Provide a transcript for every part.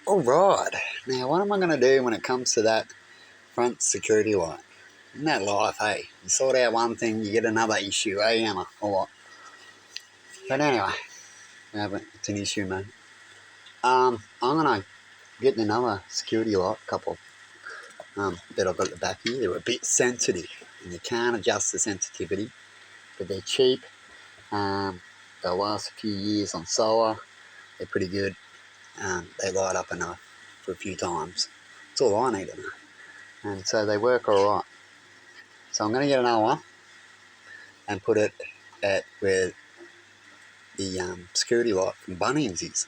All right. Now, what am I going to do when it comes to that front security light? Isn't that life, hey? You sort out one thing, you get another issue, eh, Emma? Or what? But anyway, it's an issue, mate. I'm going to get another security light, couple that I've got at the back here. They're a bit sensitive, and you can't adjust the sensitivity, but they're cheap. They'll last a few years on solar. They're pretty good. They light up enough for a few times. That's all I need to know. And so they work all right. So I'm going to get another one and put it at where the security light from Bunnings is.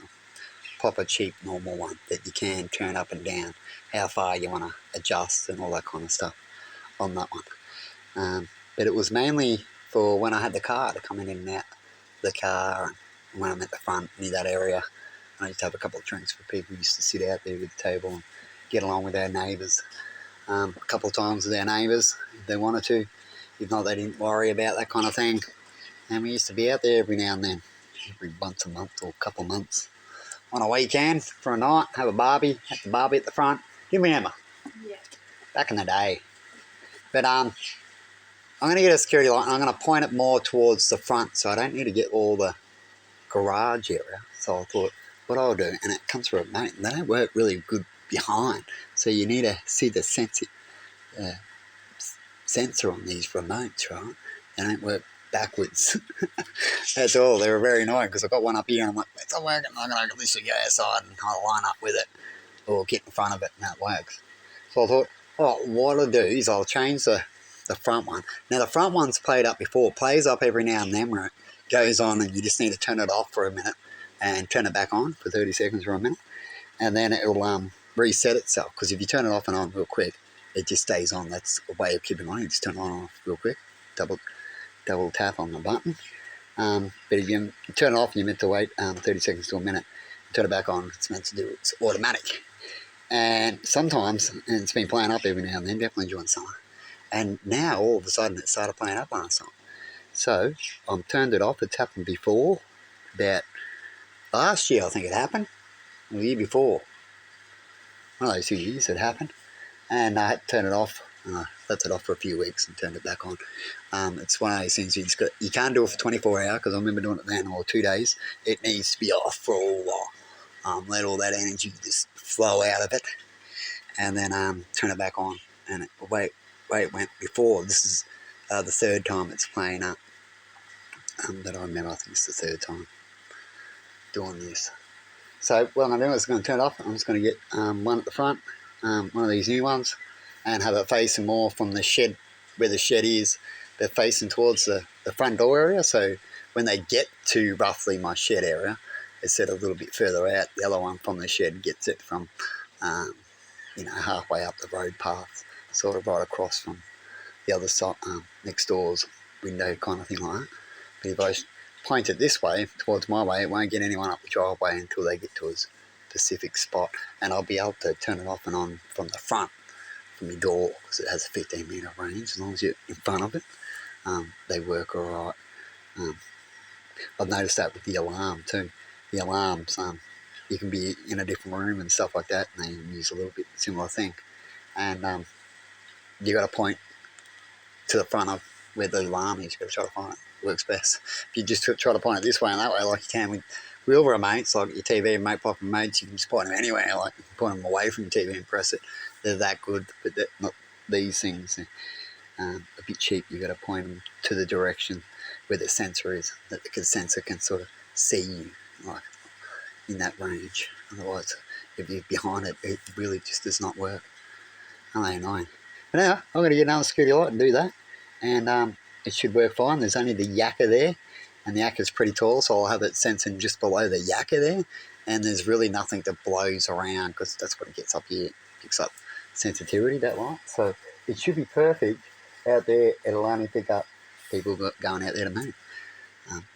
Proper cheap normal one that you can turn up and down, how far you want to adjust and all that kind of stuff on that one. But it was mainly for when I had the car to come in and out the car, and when I'm at the front near that area. I used to have a couple of drinks for people who used to sit out there with the table and get along with our neighbours. A couple of times with our neighbours if they wanted to. If not, they didn't worry about that kind of thing. And we used to be out there every now and then, every once a month or a couple of months. On a weekend for a night, have a barbie, at the front. You remember? Yeah. Back in the day. But I'm going to get a security light and I'm going to point it more towards the front so I don't need to get all the garage area. So I thought, what I'll do, and it comes from a remote, and they don't work really good behind. So you need to see the sensor on these remotes, right? They don't work backwards. That's all. They were very annoying because I got one up here and I'm like, it's not working. I'm going to literally go outside and I'll line up with it or get in front of it and that works. So I thought, what I'll do is I'll change the front one. Now the front one's played up before. It plays up every now and then where it goes on and you just need to turn it off for a minute and turn it back on for 30 seconds or a minute. And then it'll reset itself because if you turn it off and on real quick, it just stays on. That's a way of keeping it on. You just turn it on and off real quick. Double tap on the button. But if you turn it off and you're meant to wait 30 seconds to a minute, turn it back on, it's meant to do it's automatic. And sometimes, and it's been playing up every now and then, definitely during summer. And now all of a sudden it started playing up last time. So I've turned it off. It's happened before, about last year I think it happened, or the year before. One of those 2 years it happened. And I had to turn it off. I left it off for a few weeks and turned it back on. It's one of those things you can't do it for 24 hours because I remember doing it then, or 2 days. It needs to be off for a while. Let all that energy just flow out of it and then turn it back on. And the way it went before, this is the third time it's playing up. That I remember, I think it's the third time doing this. So what I'm going to do is going to turn it off. I'm just going to get one at the front, one of these new ones, and have it facing more from the shed, where the shed is. They're facing towards the front door area, so when they get to roughly my shed area, it's set a little bit further out. The other one from the shed gets it from, halfway up the road path, sort of right across from the other side, next door's window kind of thing like that. But if I point it this way, towards my way, it won't get anyone up the driveway until they get to a specific spot, and I'll be able to turn it off and on from the front, from my door, because it has a 15-metre range. As long as you're in front of it, they work all right. I've noticed that with the alarm too. The alarms, you can be in a different room and stuff like that, and they use a little bit similar thing. And you got to point to the front of where the alarm is. You got to try to find it. Works best. If you just try to point it this way and that way, like you can with real remotes, like your TV remote, pop remotes, you can just point them anywhere. Like you can point them away from your TV and press it. They're that good, but they're not these things. They're a bit cheap. You got to point them to the direction where the sensor is, that the sensor can sort of see you, like in that range. Otherwise, if you're behind it, it really just does not work. Only annoying. But anyway, I'm going to get another security light and do that, and it should work fine. There's only the yakka there, and the yakka's pretty tall, so I'll have it sensing just below the yakka there, and there's really nothing that blows around because that's what it gets up here. It picks up sensitivity, that light. So it should be perfect out there. It'll only pick up people going out there to move.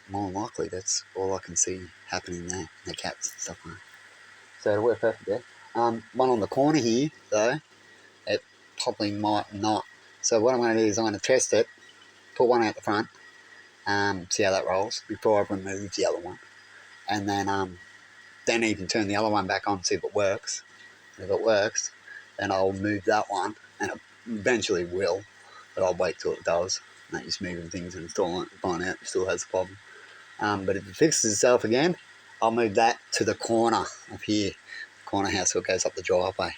More than likely, that's all I can see happening there, the cats and stuff like that. So it'll work perfect there. One on the corner here, though, it probably might not. So what I'm going to do is I'm going to test it, put one out the front, see how that rolls before I remove the other one, and then then even turn the other one back on, see if it works. And if it works, then I'll move that one, and it eventually will, but I'll wait till it does. Not just moving things and installing it and find out it still has a problem. But if it fixes itself again, I'll move that to the corner up here, the corner house, so it goes up the driveway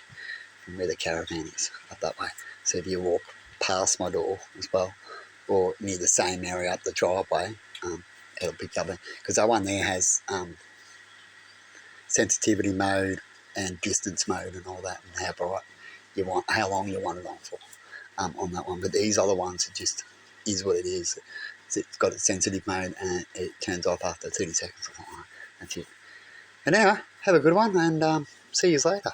from where the caravan is, up that way. So if you walk past my door as well, or near the same area up the driveway, it'll pick up, because that one there has sensitivity mode and distance mode and all that, and how bright you want, how long you want it on for, on that one. But these other ones, it just is what it is. It's got a sensitive mode and it turns off after 30 seconds or something. That's it. And anyway, have a good one, and see you later.